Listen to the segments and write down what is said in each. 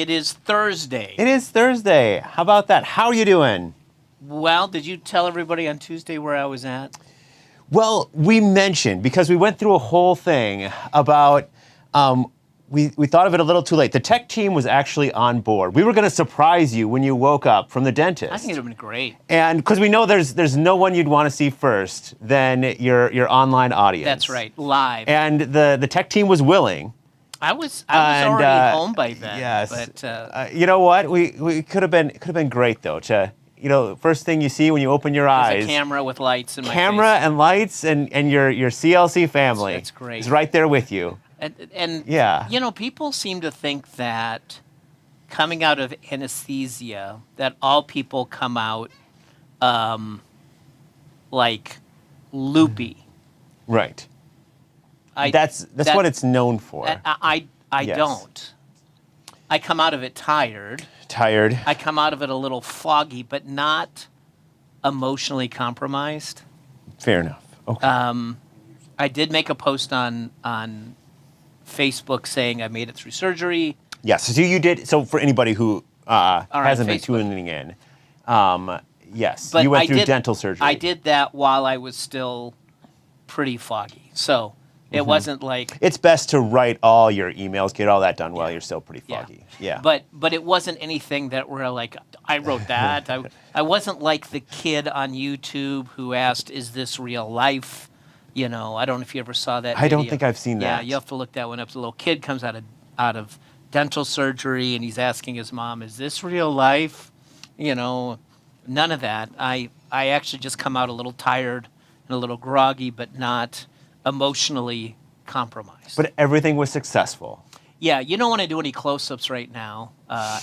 It is Thursday. It is Thursday. How about that? How are you doing? Well, did you tell everybody on Tuesday where I was at? Well, we mentioned, because we went through a whole thing about, we thought of it a little too late. The tech team was actually on board. We were going to surprise you when you woke up from the dentist. I think it would have been great. And because we know there's no one you'd want to see first than your online audience. That's right, live. And the tech team was willing. I was already home by then. Yes. But you know what? We could have been great though. First thing you see when you open your eyes. there's a camera with lights in my Camera face. and lights and your CLC family. That's great. Is right there with you. And Yeah. People seem to think that coming out of anesthesia, that all people come out like loopy. Right. That's what it's known for. I Yes. don't. I come out of it tired. Tired. I come out of it a little foggy, but not emotionally compromised. Fair enough. Okay. I did make a post on Facebook saying I made it through surgery. Yes. So you did. So for anybody who hasn't been Facebook. tuning in, yes, But you went I through did- dental surgery. I did that while I was still pretty foggy. So it wasn't like It's best to write all your emails, get all that done while you're still pretty foggy. Yeah. But it wasn't anything that were like I wrote that. I wasn't like the kid on YouTube who asked, "Is this real life?" I don't know if you ever saw that. I don't video. think I've seen Yeah, that. you have to look that one up. The little kid comes out of dental surgery and he's asking his mom, "Is this real life?" None of that. I actually just come out a little tired and a little groggy, but not emotionally compromised. But everything was successful. Yeah, you don't want to do any close-ups right now,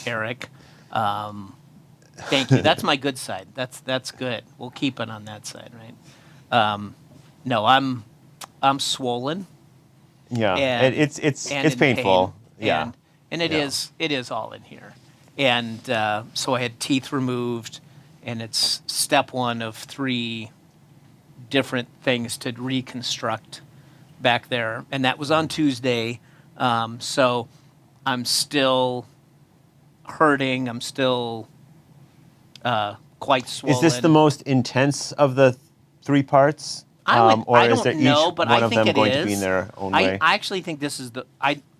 Eric. Thank you. That's my good side. That's good. We'll keep it on that side, right? No, I'm swollen. Yeah. And- it's and in painful. pain, Yeah. and it is all in here. And so I had teeth removed, and it's step 1 of 3 different things to reconstruct back there, and that was on Tuesday. So I'm still hurting. I'm still quite swollen. Is this the most intense of the 3 parts? Or I is don't there each know, but one I of think them it going is. to be in their own way? I actually think this is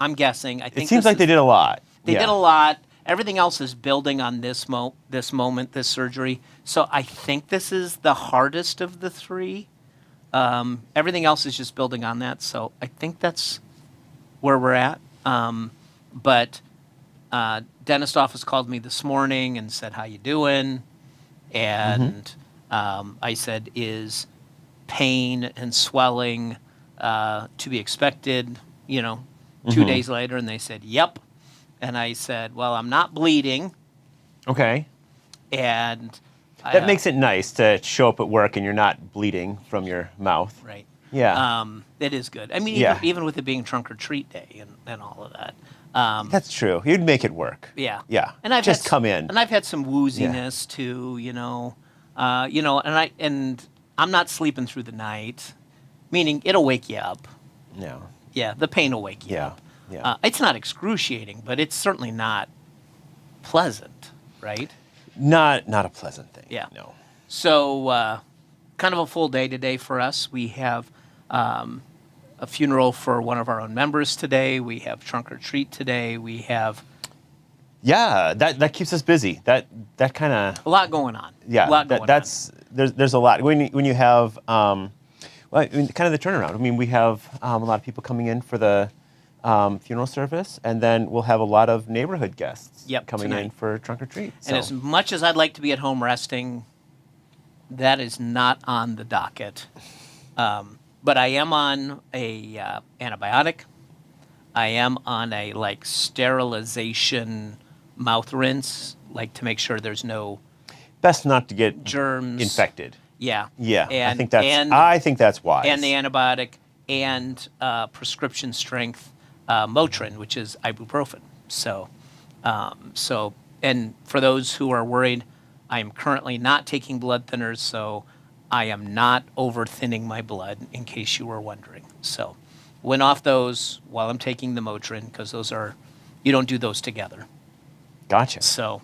I'm guessing. I think It seems like they did a lot. They did a lot. Everything else is building on this moment, this surgery. So I think this is the hardest of the 3. Everything else is just building on that. So I think that's where we're at. But dentist office called me this morning and said, "How you doing?" And I said, "Is pain and swelling to be expected?" 2 days later, and they said, "Yep." And I said, "Well, I'm not bleeding." Okay. And That makes it nice to show up at work and you're not bleeding from your mouth. right. Yeah. It is good. I mean, Yeah. even with it being trunk or treat day and all of that. That's true. You'd make it work. Yeah. Yeah. And I've just had, come in. And I've had some wooziness too, and I'm not sleeping through the night, meaning it'll wake you up. No. Yeah, the pain will wake you Yeah. up. Yeah. It's not excruciating, but it's certainly not pleasant, right? Not a pleasant thing. Yeah. No. So, kind of a full day today for us. We have a funeral for one of our own members today. We have trunk or treat today. We have Yeah, that keeps us busy. That kind of a lot going on. yeah. a lot going There's a lot when you have kind of the turnaround. I mean, we have a lot of people coming in for the funeral service, and then we'll have a lot of neighborhood guests coming in tonight. for trunk or treat. And as much as I'd like to be at home resting, that is not on the docket. But I am on a antibiotic. I am on a sterilization mouth rinse, to make sure there's no best not to get germs infected. Yeah. Yeah, And, I think that's wise. And the antibiotic and prescription strength Motrin, which is ibuprofen. So, and for those who are worried, I am currently not taking blood thinners, so I am not over thinning my blood, in case you were wondering. So, went off those while I'm taking the Motrin, because you don't do those together. Gotcha. So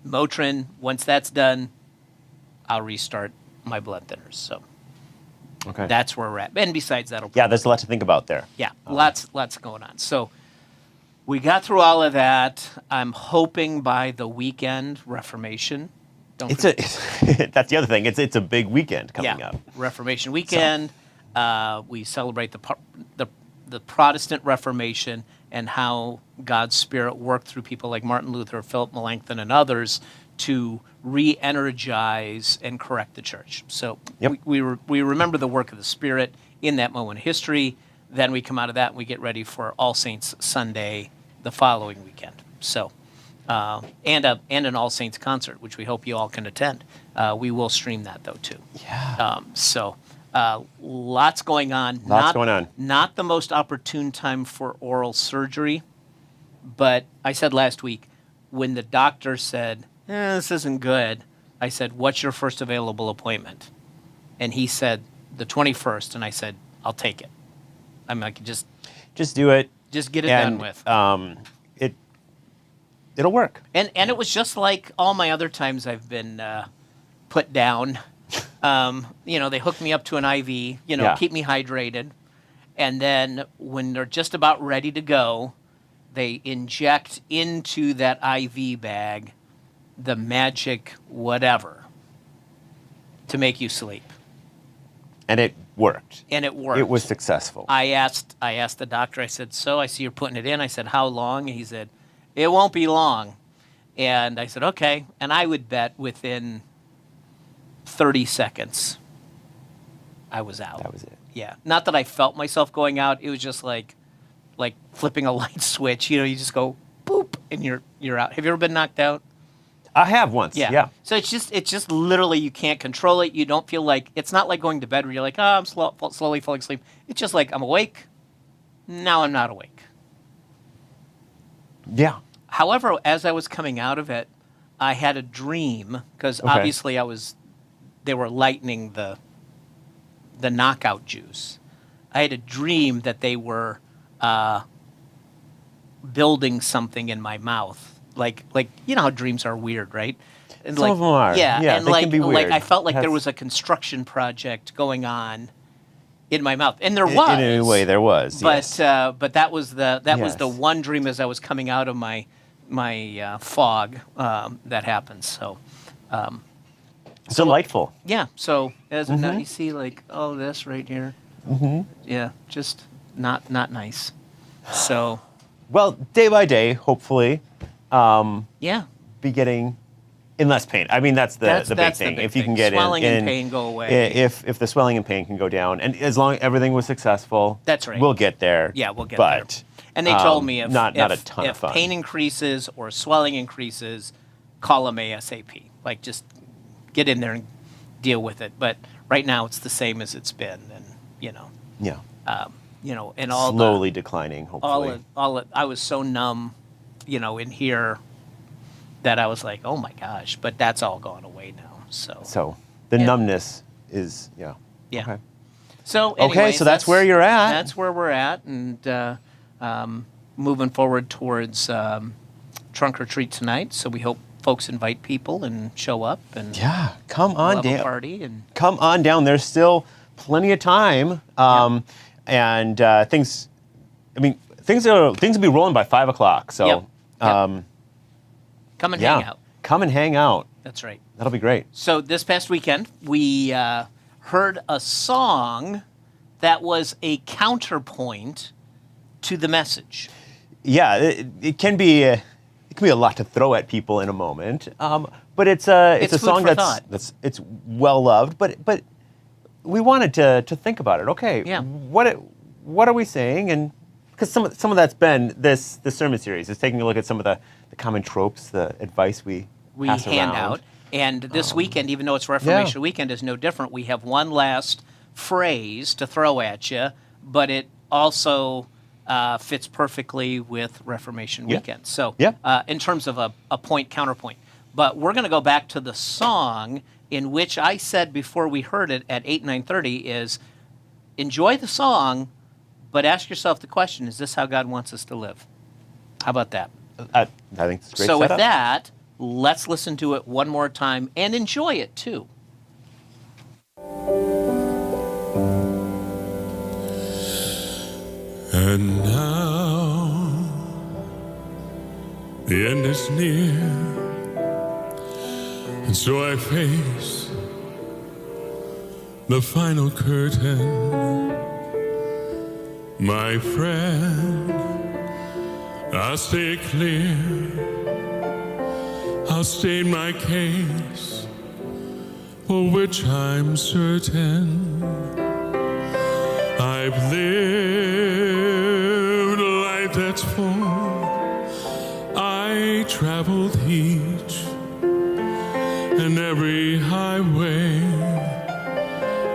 Motrin, once that's done, I'll restart my blood thinners. So Okay. that's where we're at. And besides that'll Yeah, there's a lot to think about there. yeah, lots going on. So we got through all of that. I'm hoping by the weekend, Reformation. Don't It's forget- that's the other thing. It's a big weekend coming up. Reformation weekend. We celebrate the Protestant Reformation and how God's Spirit worked through people like Martin Luther, Philip Melanchthon, and others to re-energize and correct the church. So Yep. we remember the work of the Spirit in that moment of history. Then we come out of that and we get ready for All Saints Sunday the following weekend. So, and an All Saints concert, which we hope you all can attend. We will stream that though too. Yeah. Lots going on. Lots going on. Not the most opportune time for oral surgery, but I said last week when the doctor said, this isn't good, I said, what's your first available appointment? And he said, the 21st. And I said, I'll take it. I'm like, just do it. Just get it done with. It'll work. And it was just like all my other times I've been put down. They hook me up to an IV, Yeah. keep me hydrated. And then when they're just about ready to go, they inject into that IV bag the magic whatever to make you sleep. And it worked. And it worked. It was successful. I asked the doctor, I said, so I see you're putting it in. I said, how long? And he said, it won't be long. And I said, okay. And I would bet within 30 seconds, I was out. That was it. Yeah. Not that I felt myself going out. It was just like flipping a light switch. You just go boop and you're out. Have you ever been knocked out? I have once. Yeah. So it's just literally you can't control it. You don't feel like it's not like going to bed where you're like, I'm slowly falling asleep. It's just like I'm awake. Now I'm not awake. Yeah. However, as I was coming out of it, I had a dream because Okay. obviously they were lightening the knockout juice. I had a dream that they were building something in my mouth. Like how dreams are weird, right? And Some of them are. Yeah, Yeah, and they can be weird. I felt like there That's- was a construction project going on in my mouth, and there was. In a way, there was. But yes. but that was the Yes. one dream as I was coming out of my fog that happened. So Delightful. yeah. So as Mm-hmm. now you see this right here. Yeah, just not nice. So Well, day by day, hopefully, yeah, be getting in less pain. I mean, that's the big that's the thing. big If you can thing. get Swelling in, and pain go away. If the swelling and pain can go down, and as long as everything was successful, That's right. We'll get there. Yeah, we'll get but, there. And they told me if not a ton if of fun. pain increases or swelling increases, call them ASAP. Like just get in there and deal with it. But right now it's the same as it's been, and Yeah. and all Slowly declining. Hopefully. I was so numb, in here that I was like, oh my gosh, but that's all gone away now. So the Yeah. numbness is Yeah. Okay. So Okay, anyways, so that's where you're at. That's where we're at, and moving forward towards trunk or treat tonight. So we hope folks invite people and show up and Yeah. Come we'll on have a down. party and Come on down. There's still plenty of time, and things. I mean, things will be rolling by 5 o'clock. So, Yep. come and yeah, hang out. come and hang out. That's right. That'll be great. So this past weekend, we heard a song that was a counterpoint to the message. Yeah, it can be a lot to throw at people in a moment, but it's a It's food song for that's it's well loved. But we wanted to think about it. Okay, Yeah. What are we saying? And because some of that's been this sermon series is taking a look at some of the common tropes, the advice we pass hand around. out. And this weekend, even though it's Reformation Weekend, is no different. We have one last phrase to throw at you, but it also fits perfectly with Reformation Yeah. Weekend. So Yeah. in terms of a point, counterpoint. But we're going to go back to the song in which I said before we heard it at 9:30 is enjoy the song, but ask yourself the question, is this how God wants us to live? How about that? I think it's a great So with setup. that, let's listen to it one more time and enjoy it too. And now the end is near, and so I face the final curtain. My friend, I'll stay clear, I'll state my case, for which I'm certain. I've lived a life that's full. I traveled each and every highway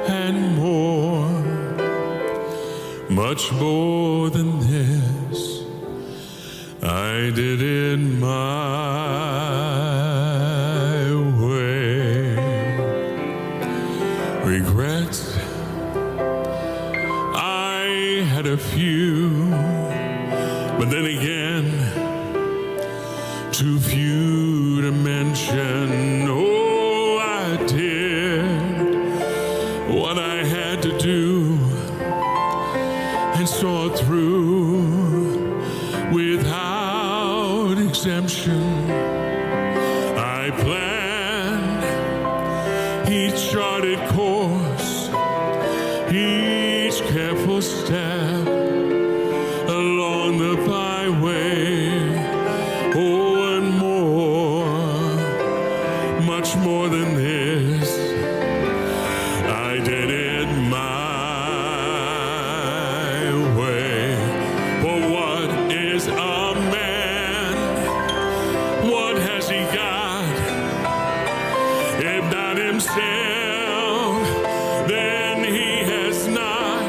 and more, much more than this. I did it my way. Regrets, I had a few, but then again, too few to mention. Oh, I did what I had to do and saw it through without exemption. I planned each charted course, each careful step along the byway. Oh, and more, much more than this, I did it my way. For what is a man? What has he got? If not himself, then he has not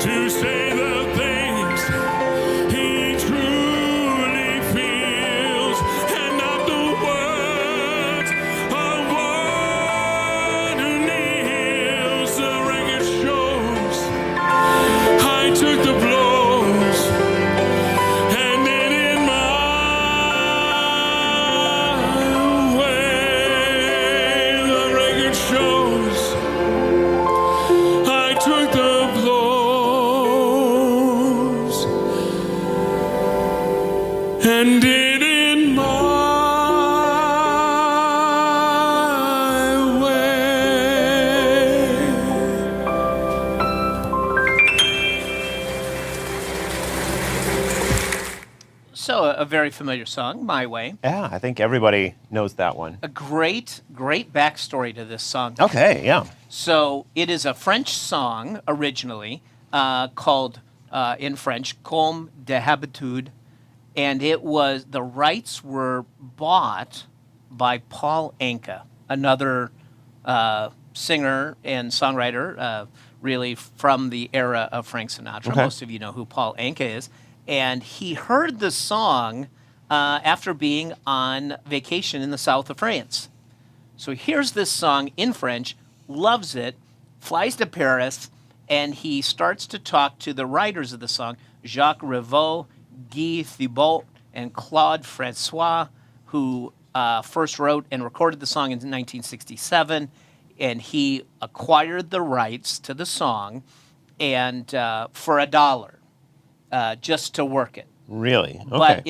to say the things he truly feels, and not the words of one who kneels. The record shows I took the blows and did it my way. The record shows I took the blows and did it my way. So a very familiar song, My Way. Yeah, I think everybody knows that one. A great backstory to this song. Okay, yeah. So it is a French song originally called, in French, Comme de Habitude. And the rights were bought by Paul Anka, another singer and songwriter, really from the era of Frank Sinatra. Okay. Most of you know who Paul Anka is. And he heard the song after being on vacation in the south of France. So he hears this song in French, loves it, flies to Paris, and he starts to talk to the writers of the song, Jacques Rivaux, Guy Thibault, and Claude Francois, who first wrote and recorded the song in 1967. And he acquired the rights to the song and for $1 just to work it. Really? Okay. But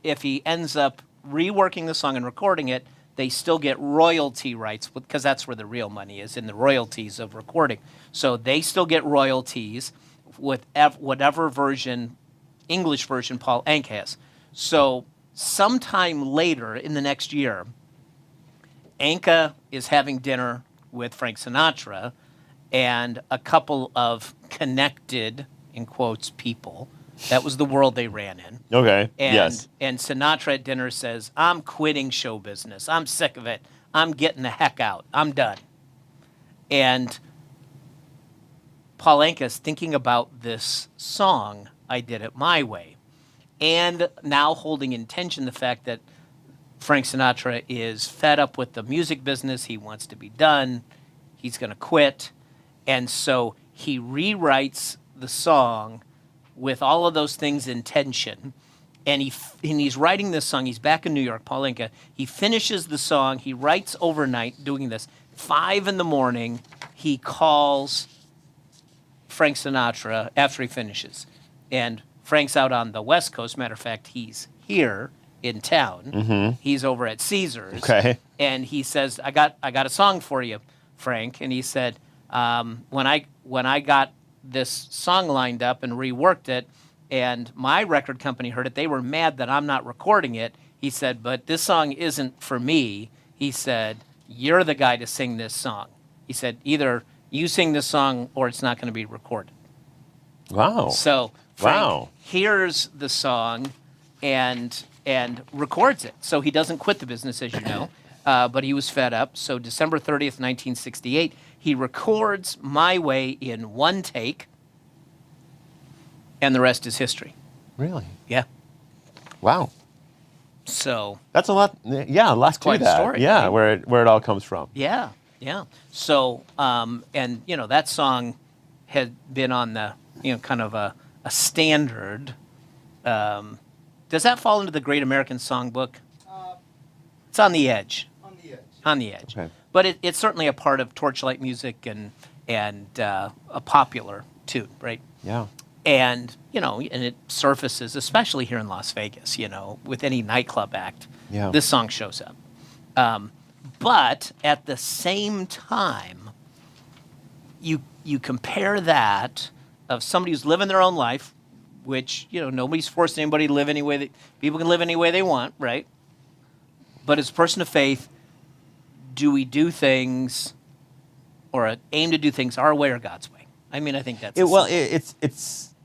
if he ends up reworking the song and recording it, they still get royalty rights because that's where the real money is, in the royalties of recording. So they still get royalties with whatever version, English version, Paul Anka has. So sometime later in the next year, Anka is having dinner with Frank Sinatra and a couple of connected, in quotes, people. That was the world they ran in. Okay. And, yes. and Sinatra at dinner says, I'm quitting show business. I'm sick of it. I'm getting the heck out. I'm done. And Paul Anka's thinking about this song, I Did It My Way, and now holding in tension the fact that Frank Sinatra is fed up with the music business. He wants to be done. He's going to quit. And so he rewrites the song with all of those things in tension and he's writing this song. He's back in New York, Paul Anka. He finishes the song. He writes overnight doing this. 5 a.m, he calls Frank Sinatra after he finishes. And Frank's out on the West Coast. Matter of fact, he's here in town. He's over at Caesars. Okay. And he says, I got a song for you, Frank. And he said, when I got this song lined up and reworked it, and my record company heard it, they were mad that I'm not recording it. He said, but this song isn't for me. He said, you're the guy to sing this song. He said, either you sing this song or it's not going to be recorded. Wow. So Frank Wow. hears the song and records it. So he doesn't quit the business, as you know, but he was fed up. So December 30th, 1968, he records My Way in one take, and the rest is history. Really? Yeah. Wow. So That's a lot. Yeah, a lot to quite a that. story, Yeah, right? where it all comes from. yeah. So and that song had been on the kind of a standard. Does that fall into the Great American Songbook? It's on the edge. On the edge. Okay. But it's certainly a part of Torchlight music and a popular tune, right? Yeah. And and it surfaces, especially here in Las Vegas. With any nightclub act, Yeah. this song shows up. But at the same time, you compare that of somebody who's living their own life, which nobody's forcing anybody to live any way that people can live any way they want, right? But as a person of faith, do we do things or aim to do things our way or God's way? I mean, I think that's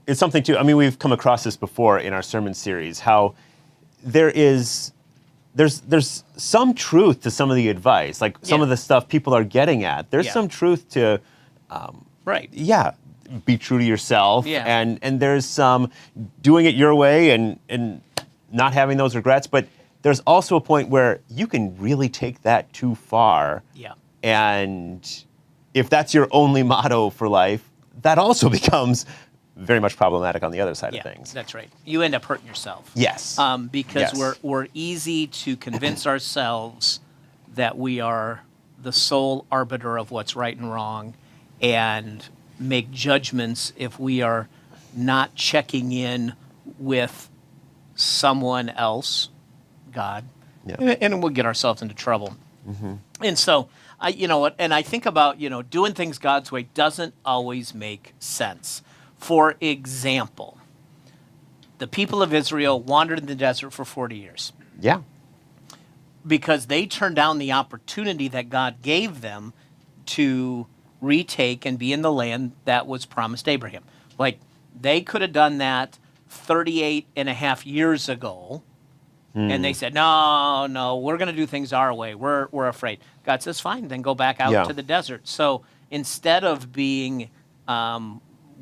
It's something too. I mean, we've come across this before in our sermon series. How there's some truth to some of the advice, like some of the stuff people are getting at. There's some truth to, right. yeah, be true to yourself, Yeah. and there's some doing it your way and not having those regrets. But there's also a point where you can really take that too far. Yeah. And if that's your only motto for life, that also becomes very much problematic on the other side Yeah, of things. that's right. You end up hurting yourself. Yes. Because Yes. we're easy to convince ourselves that we are the sole arbiter of what's right and wrong, and make judgments if we are not checking in with someone else, God, Yeah. and we'll get ourselves into trouble. And so, I think about, doing things God's way doesn't always make sense. For example, the people of Israel wandered in the desert for 40 years Yeah. because they turned down the opportunity that God gave them to retake and be in the land that was promised Abraham. Like, they could have done that 38 and a half years ago, and they said, no, we're going to do things our way. We're afraid. God says, fine, then go back out to the desert. So instead of being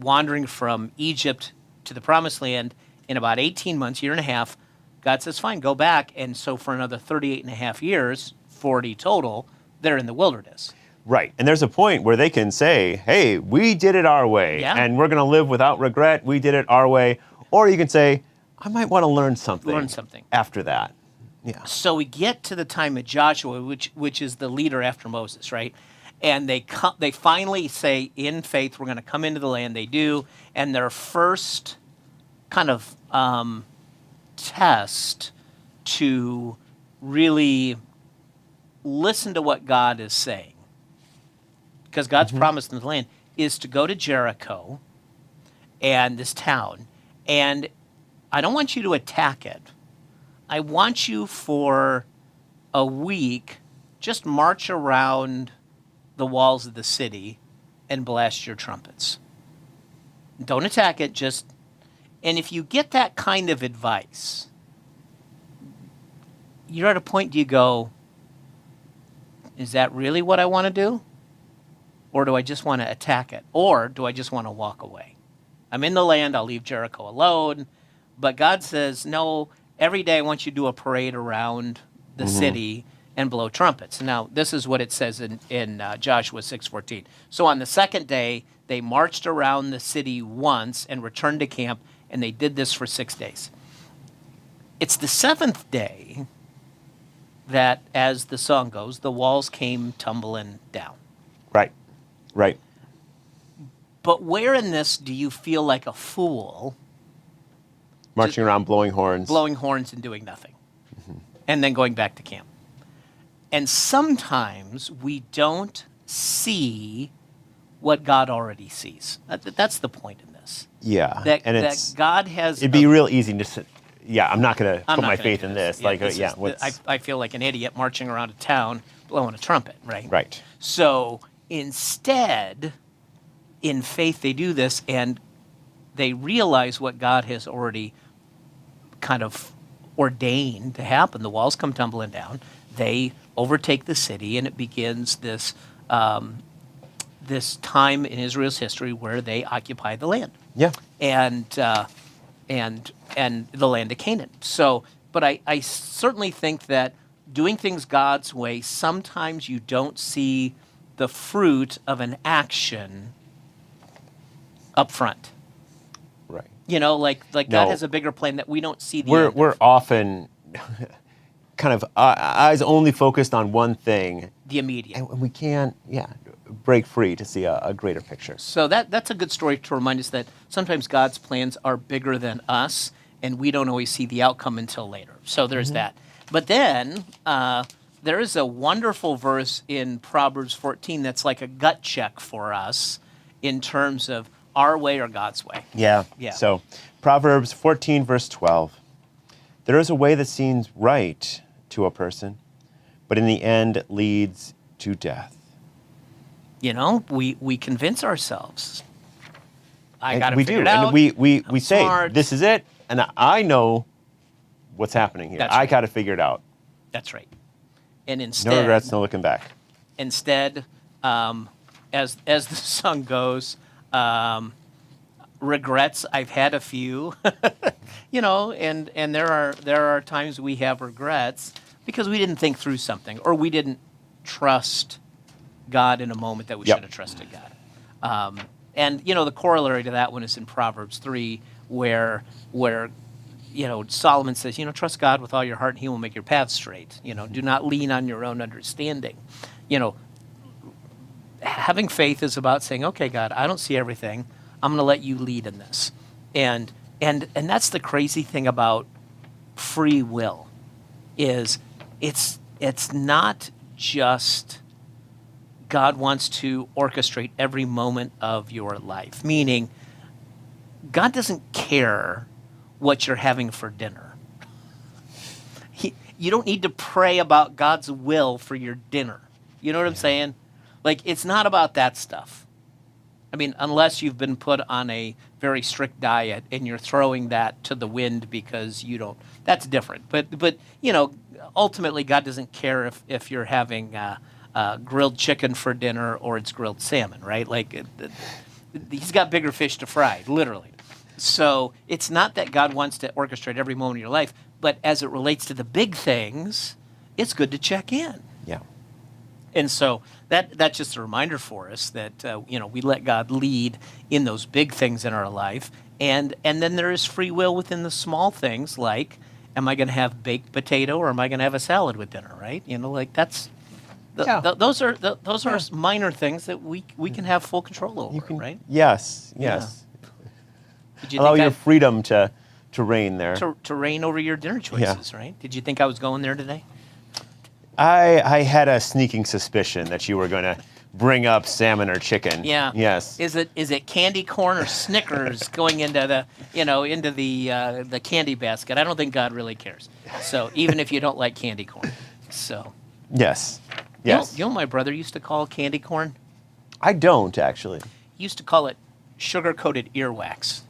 wandering from Egypt to the promised land in about 18 months, year and a half, God says, fine, go back. And so for another 38 and a half years, 40 total, they're in the wilderness. Right. And there's a point where they can say, hey, we did it our way, Yeah. and we're going to live without regret. We did it our way. Or you can say, I might want to learn something. After that. Yeah. So we get to the time of Joshua, which is the leader after Moses, right? And they finally say, in faith, we're going to come into the land. They do. And their first kind of test to really listen to what God is saying, because God's promise in the land is to go to Jericho and this town, and I don't want you to attack it. I want you for a week just march around the walls of the city and blast your trumpets. Don't attack it, and if you get that kind of advice, you're at a point, do you go, is that really what I want to do? Or do I just want to attack it? Or do I just want to walk away? I'm in the land, I'll leave Jericho alone. But God says, no, every day I want you to do a parade around the city and blow trumpets. Now, this is what it says in Joshua 6:14. So on the second day, they marched around the city once and returned to camp, and they did this for 6 days. It's the seventh day that, as the song goes, the walls came tumbling down. Right. Right. But where in this do you feel like a fool Marching around blowing horns. blowing horns and doing nothing, and then going back to camp? And sometimes we don't see what God already sees. That's the point in this. Yeah. That, and that God has. it'd be real easy to say, yeah, I'm not going to I'm put not my gonna faith do in this. I feel like an idiot marching around a town blowing a trumpet, right? Right. So instead, in faith, they do this and they realize what God has already kind of ordained to happen. The walls come tumbling down. They overtake the city, and it begins this this time in Israel's history where they occupy the land. Yeah. And the land of Canaan. So, but I certainly think that doing things God's way, sometimes you don't see the fruit of an action up front. Right. You know, like God No. has a bigger plan that we don't see the We're end of. we're often kind of eyes only focused on one thing, The immediate. and we can't, break free to see a greater picture. So that's a good story to remind us that sometimes God's plans are bigger than us, and we don't always see the outcome until later. So there's that. But then there is a wonderful verse in Proverbs 14 that's like a gut check for us in terms of our way or God's way. Yeah. Yeah. So, Proverbs 14, verse 12. There is a way that seems right to a person, but in the end leads to death. You know, we convince ourselves. I And got to we figure do. it out. And we I'm say, smart. this is it, and I know what's happening here. That's I right. got to figure it out. That's right. And No instead, regrets, no looking back. Instead, as the song goes, regrets. I've had a few, you know, and there are times we have regrets because we didn't think through something or we didn't trust God in a moment that we Yep. should have trusted God. And you know, the corollary to that one is in Proverbs 3, where you know, Solomon says, you know, trust God with all your heart and he will make your path straight. You know, do not lean on your own understanding. You know, having faith is about saying, okay, God, I don't see everything. I'm going to let you lead in this. And that's the crazy thing about free will is it's not just God wants to orchestrate every moment of your life, meaning God doesn't care what you're having for dinner. You don't need to pray about God's will for your dinner. You know what I'm saying? Like, it's not about that stuff. I mean, unless you've been put on a very strict diet and you're throwing that to the wind because you don't, that's different. But you know, ultimately, God doesn't care if you're having grilled chicken for dinner or it's grilled salmon, right? Like, he's got bigger fish to fry, literally. So it's not that God wants to orchestrate every moment of your life, but as it relates to the big things, it's good to check in. Yeah. And so that's just a reminder for us that you know, we let God lead in those big things in our life, and then there is free will within the small things, like, am I going to have baked potato or am I going to have a salad with dinner? Right? You know, like that's those are minor things that we can have full control over, right? Yes. Did you Allow think your freedom to reign there. to reign over your dinner choices, right? Did you think I was going there today? I had a sneaking suspicion that you were going to bring up salmon or chicken. Yeah. Yes. Is it candy corn or Snickers going into the candy basket? I don't think God really cares. So even if you don't like candy corn, so Yes. you know, Yes. you know what my brother used to call candy corn? I don't actually. He used to call it sugar-coated earwax.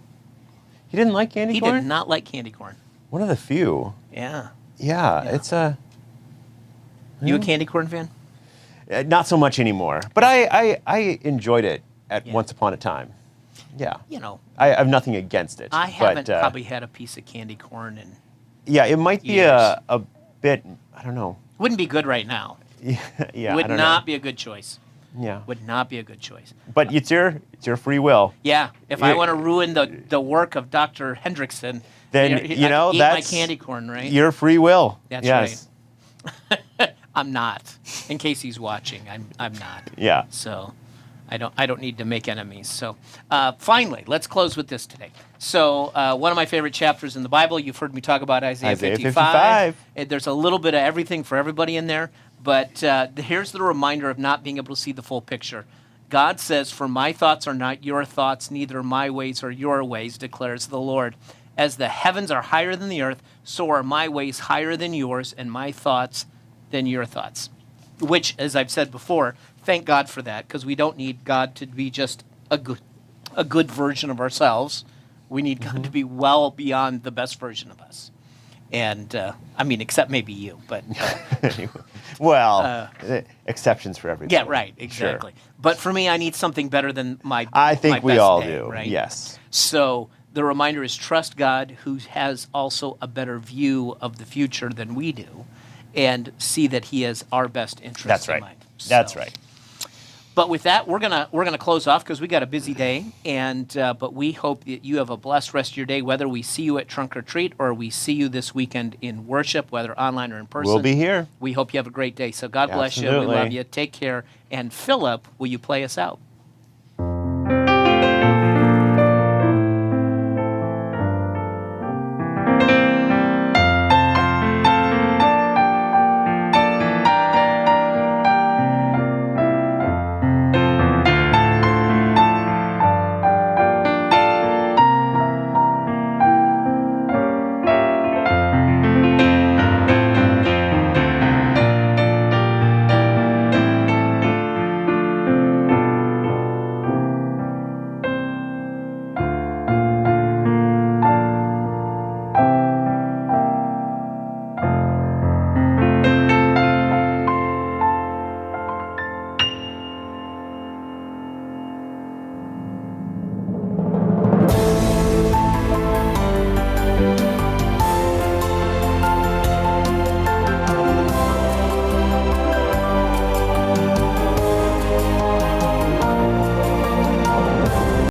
He didn't like candy He corn? did not like candy corn. One of the few. Yeah. Yeah. It's a. You a candy corn fan? Not so much anymore, but I enjoyed it at Yeah. once upon a time. Yeah, You know, I have nothing against it. I haven't but, probably had a piece of candy corn and Yeah, it might be years. a bit. I don't know. wouldn't be good right now. Yeah, I Would don't not know. be a good choice. Yeah. would not be a good choice. But it's your free will. Yeah, if I Yeah. want to ruin the work of Dr. Hendrickson, Then, I you can know, eat that's my candy corn, right? Your free will. That's yes. I'm not. In case he's watching, I'm not. Yeah. So I don't need to make enemies. So finally, let's close with this today. So one of my favorite chapters in the Bible, you've heard me talk about Isaiah 55. There's a little bit of everything for everybody in there. But here's the reminder of not being able to see the full picture. God says, "For my thoughts are not your thoughts, neither my ways are your ways, declares the Lord. As the heavens are higher than the earth, so are my ways higher than yours, and my thoughts than your thoughts." Which, as I've said before, thank God for that, because we don't need God to be just a good version of ourselves. We need God to be well beyond the best version of us. And, except maybe you, but... well, exceptions for everything. Yeah, right, exactly. Sure. But for me, I need something better than my I think my we best all day, do, right? yes. So the reminder is trust God, who has also a better view of the future than we do, and see that He has our best interest That's in right. mind. That's So- right. But with that, we're gonna close off because we got a busy day, and but we hope that you have a blessed rest of your day. Whether we see you at Trunk or Treat or we see you this weekend in worship, whether online or in person, We'll be here. We hope you have a great day. So God bless you. We Absolutely. love you. Take care. And Philip, will you play us out?